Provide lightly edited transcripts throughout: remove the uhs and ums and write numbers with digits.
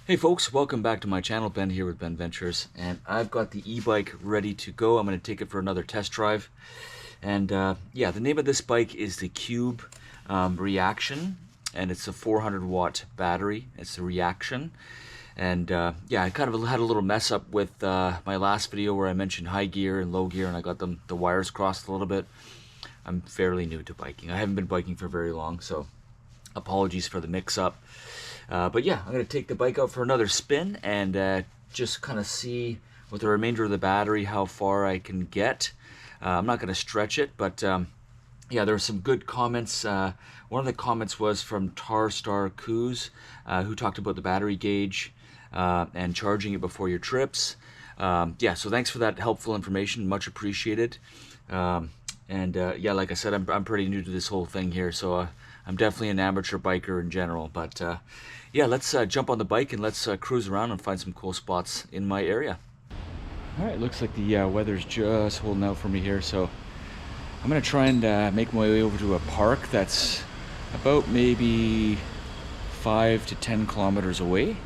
Hey folks, welcome back to my channel. Ben here with Ben Ventures, and I've got the e-bike ready to go. I'm going to take it for another test drive. And yeah, the name of this bike is the Cube Reaction, and it's a 400 watt battery. It's the Reaction. And yeah, I kind of had a little mess up with my last video where I mentioned high gear and low gear, and I got the wires crossed a little bit. I'm fairly new to biking. I haven't been biking for very long, so apologies for the mix-up. But yeah, I'm going to take the bike out for another spin and just kind of see with the remainder of the battery how far I can get. I'm not going to stretch it, but yeah, there were some good comments. One of the comments was from Tarstar Coos, who talked about the battery gauge and charging it before your trips. Yeah, so thanks for that helpful information. Much appreciated. Yeah, like I said, I'm pretty new to this whole thing here, so I'm definitely an amateur biker in general. But yeah, let's jump on the bike and let's cruise around and find some cool spots in my area. All right, looks like the weather's just holding out for me here, so I'm gonna try and make my way over to a park that's about maybe 5 to 10 kilometers away,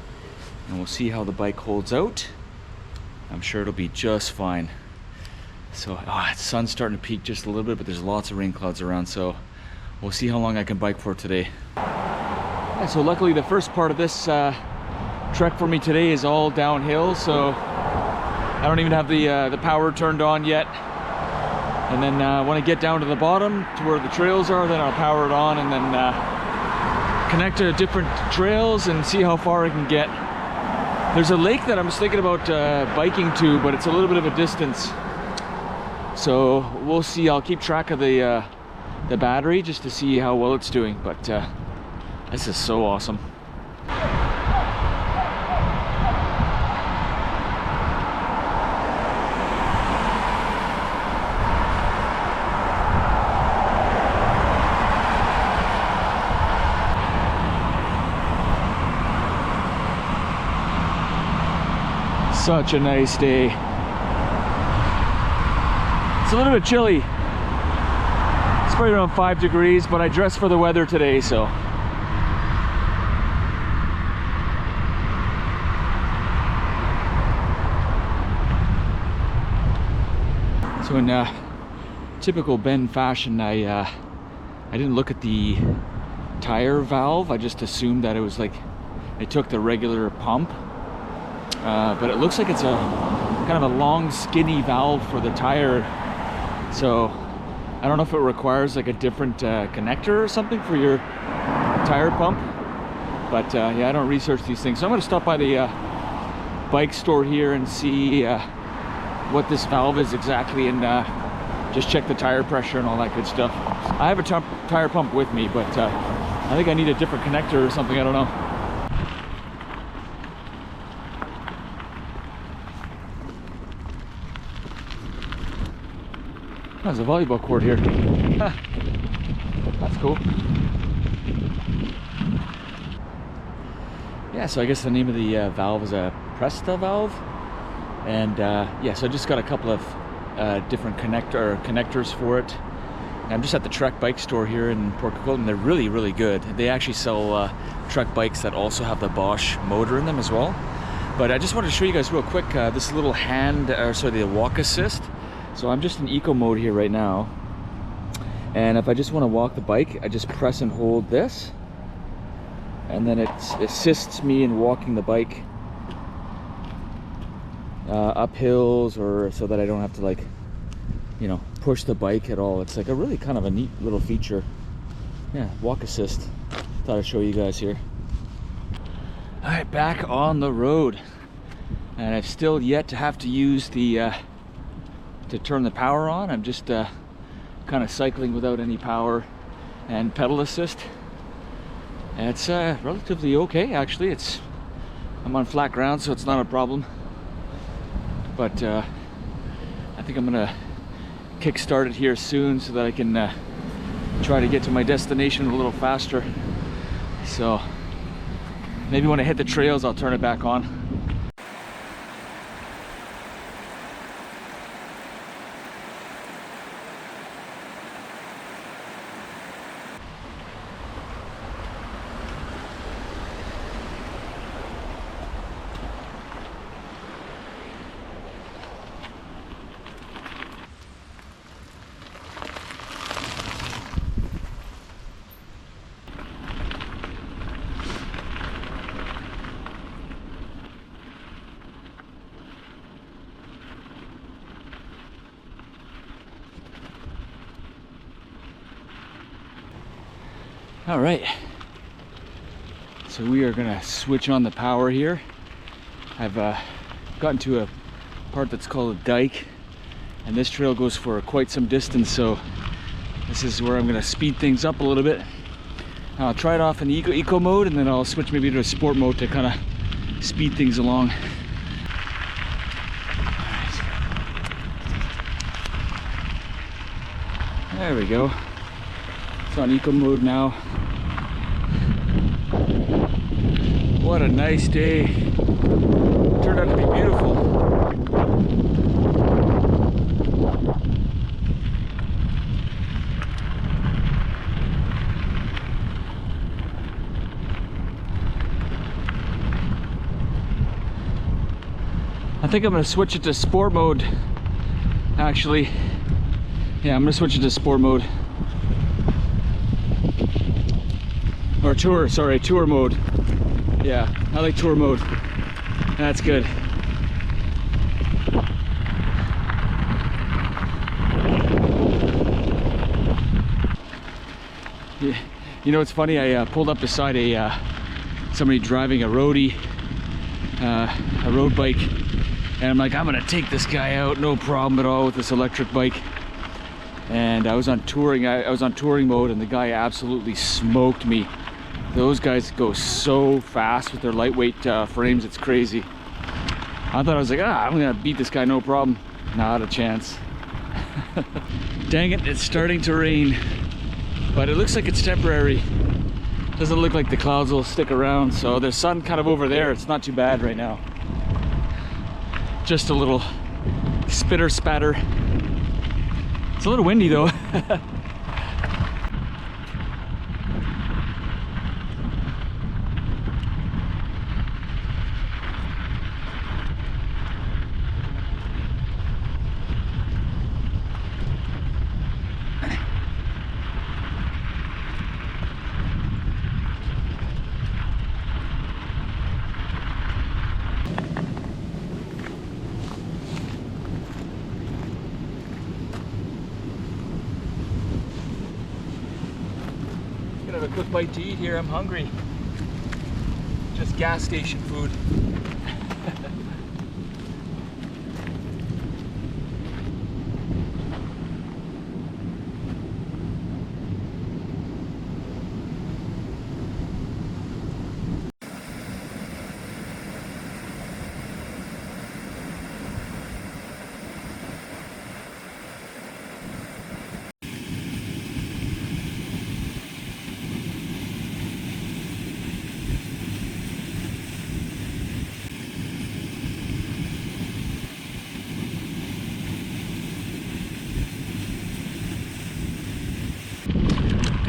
and we'll see how the bike holds out. I'm sure it'll be just fine. So the sun's starting to peak just a little bit, but there's lots of rain clouds around, so we'll see how long I can bike for today. Yeah, so luckily the first part of this trek for me today is all downhill, so I don't even have the power turned on yet. And then when I get down to the bottom to where the trails are, then I'll power it on and then connect to different trails and see how far I can get. There's a lake that I was thinking about biking to, but it's a little bit of a distance. So we'll see. I'll keep track of the battery just to see how well it's doing, but this is so awesome. Such a nice day. It's a little bit chilly. It's probably around 5 degrees, but I dressed for the weather today, so. So in typical Ben fashion, I didn't look at the tire valve. I just assumed that it was like, I took the regular pump. But it looks like it's a kind of a long skinny valve for the tire, so I don't know if it requires like a different connector or something for your tire pump, but yeah, I don't research these things, so I'm going to stop by the bike store here and see what this valve is exactly, and just check the tire pressure and all that good stuff. I have a tire pump with me, but I think I need a different connector or something, I don't know. There's a volleyball court here. That's cool. Yeah, so I guess the name of the valve is a Presta valve. And yeah, so I just got a couple of different connectors for it. And I'm just at the Trek bike store here in Port Coquitlam, and they're really, really good. They actually sell Trek bikes that also have the Bosch motor in them as well. But I just wanted to show you guys real quick this little the walk assist. So I'm just in eco mode here right now, and if I just want to walk the bike, I just press and hold this, and then it assists me in walking the bike up hills, or so that I don't have to, like, you know, push the bike at all. It's like a really kind of a neat little feature. Yeah, walk assist. Thought I'd show you guys here. All right, back on the road, and I've still yet to have to use the to turn the power on. I'm just kind of cycling without any power and pedal assist. And it's relatively okay, actually. I'm on flat ground, so it's not a problem. But I think I'm gonna kickstart it here soon so that I can try to get to my destination a little faster. So maybe when I hit the trails, I'll turn it back on. All right, so we are gonna switch on the power here. I've gotten to a part that's called a dike, and this trail goes for quite some distance, so this is where I'm gonna speed things up a little bit. I'll try it off in eco mode, and then I'll switch maybe to a sport mode to kind of speed things along. There we go. It's on eco mode now. What a nice day. Turned out to be beautiful. I think I'm going to switch it to sport mode. Actually, yeah, I'm going to switch it to sport mode. Or tour, sorry, tour mode. Yeah, I like tour mode. That's good. Yeah, you know, it's funny, I pulled up beside somebody driving a roadie, a road bike, and I'm like, I'm gonna take this guy out, no problem at all with this electric bike. And I was on touring, I was on touring mode, and the guy absolutely smoked me. Those guys go so fast with their lightweight frames, it's crazy. I thought I was like, I'm gonna beat this guy, no problem. Not a chance. Dang it, it's starting to rain. But it looks like it's temporary. Doesn't look like the clouds will stick around, so there's sun kind of over there. It's not too bad right now. Just a little spitter spatter. It's a little windy though. Have a quick bite to eat here. I'm hungry. Just gas station food.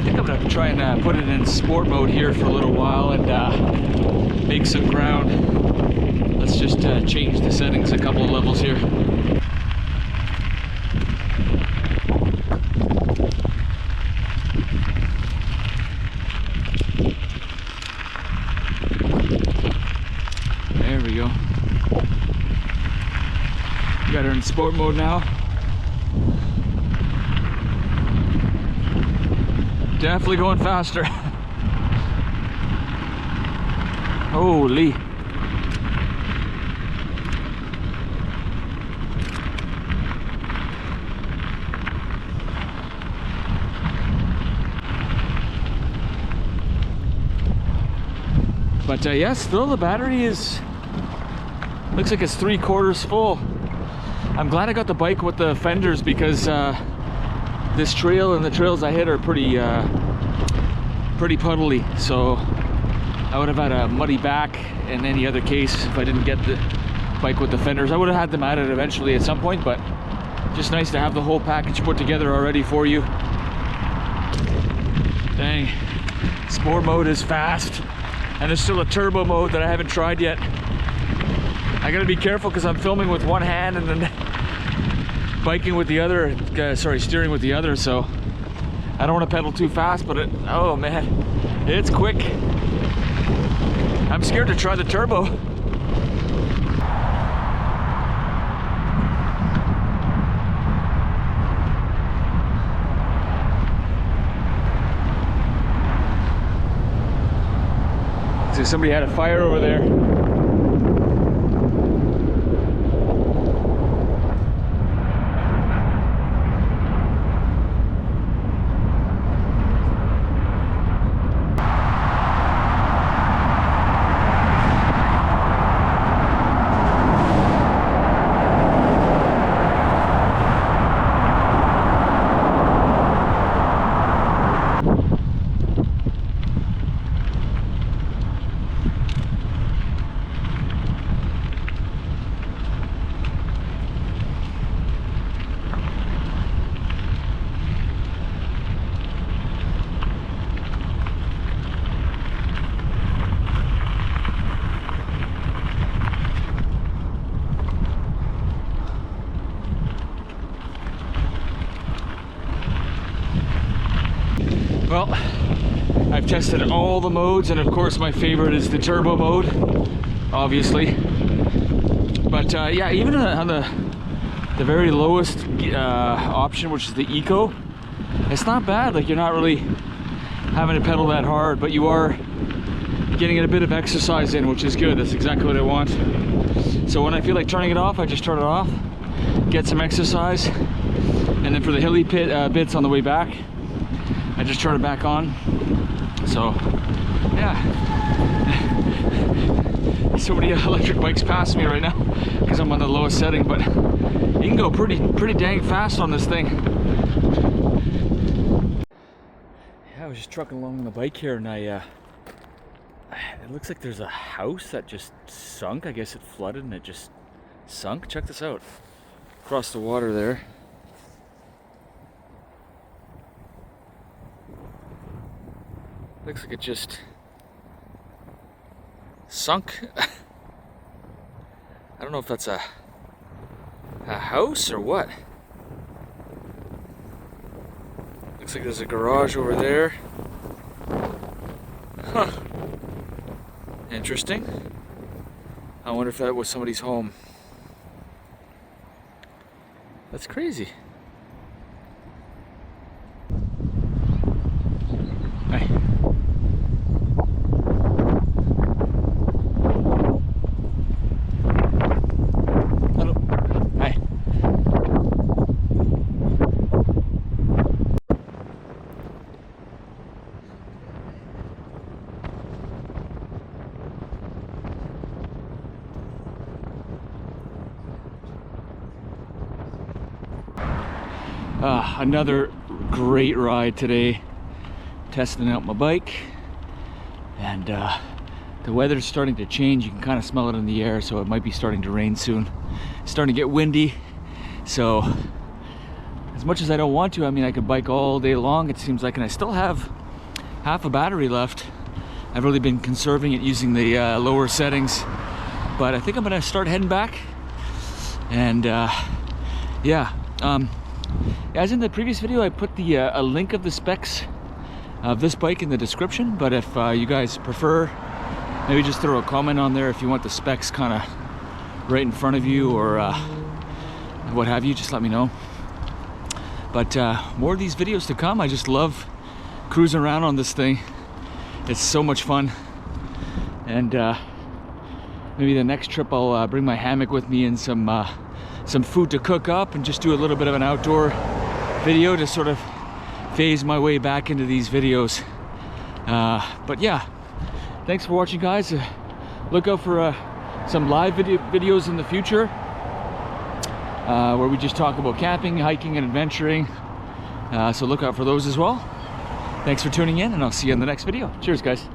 I'm gonna try and put it in sport mode here for a little while and make some ground. Let's just change the settings a couple of levels here. There we go. Got her in sport mode now. Definitely going faster. Holy. But yeah, still the battery is, looks like it's 3/4 full. I'm glad I got the bike with the fenders because this trail and the trails I hit are pretty puddly, so I would have had a muddy back in any other case if I didn't get the bike with the fenders. I would have had them added eventually at some point, but just nice to have the whole package put together already for you. Dang, sport mode is fast, and there's still a turbo mode that I haven't tried yet. I gotta be careful because I'm filming with one hand and then biking with the other, steering with the other, so I don't want to pedal too fast, but oh man, it's quick. I'm scared to try the turbo. like somebody had a fire over there. Well, I've tested all the modes, and of course my favorite is the turbo mode, obviously. But yeah, even on the very lowest option, which is the eco, it's not bad. Like, you're not really having to pedal that hard, but you are getting a bit of exercise in, which is good. That's exactly what I want. So when I feel like turning it off, I just turn it off, get some exercise, and then for the hilly bits on the way back, I just turn it back on. So yeah, so many electric bikes pass me right now because I'm on the lowest setting, but you can go pretty dang fast on this thing. Yeah, I was just trucking along on the bike here, and it looks like there's a house that just sunk. I guess it flooded and it just sunk. Check this out, across the water there. Looks like it just sunk. I don't know if that's a house or what. Looks like there's a garage over there. Huh. Interesting. I wonder if that was somebody's home. That's crazy. Hey. Another great ride today, testing out my bike, and the weather's starting to change. You can kind of smell it in the air, so it might be starting to rain soon. It's starting to get windy, so as much as I don't want to, I mean, I could bike all day long, it seems like, and I still have half a battery left. I've really been conserving it using the lower settings, but I think I'm gonna start heading back. And yeah, as in the previous video, I put the a link of the specs of this bike in the description, but if you guys prefer, maybe just throw a comment on there if you want the specs kind of right in front of you, or what have you, just let me know. But more of these videos to come. I just love cruising around on this thing. It's so much fun. And maybe the next trip I'll bring my hammock with me and some food to cook up, and just do a little bit of an outdoor video to sort of phase my way back into these videos. But yeah, thanks for watching, guys. Look out for some live videos in the future, where we just talk about camping, hiking, and adventuring. So look out for those as well. Thanks for tuning in, and I'll see you in the next video. Cheers, guys.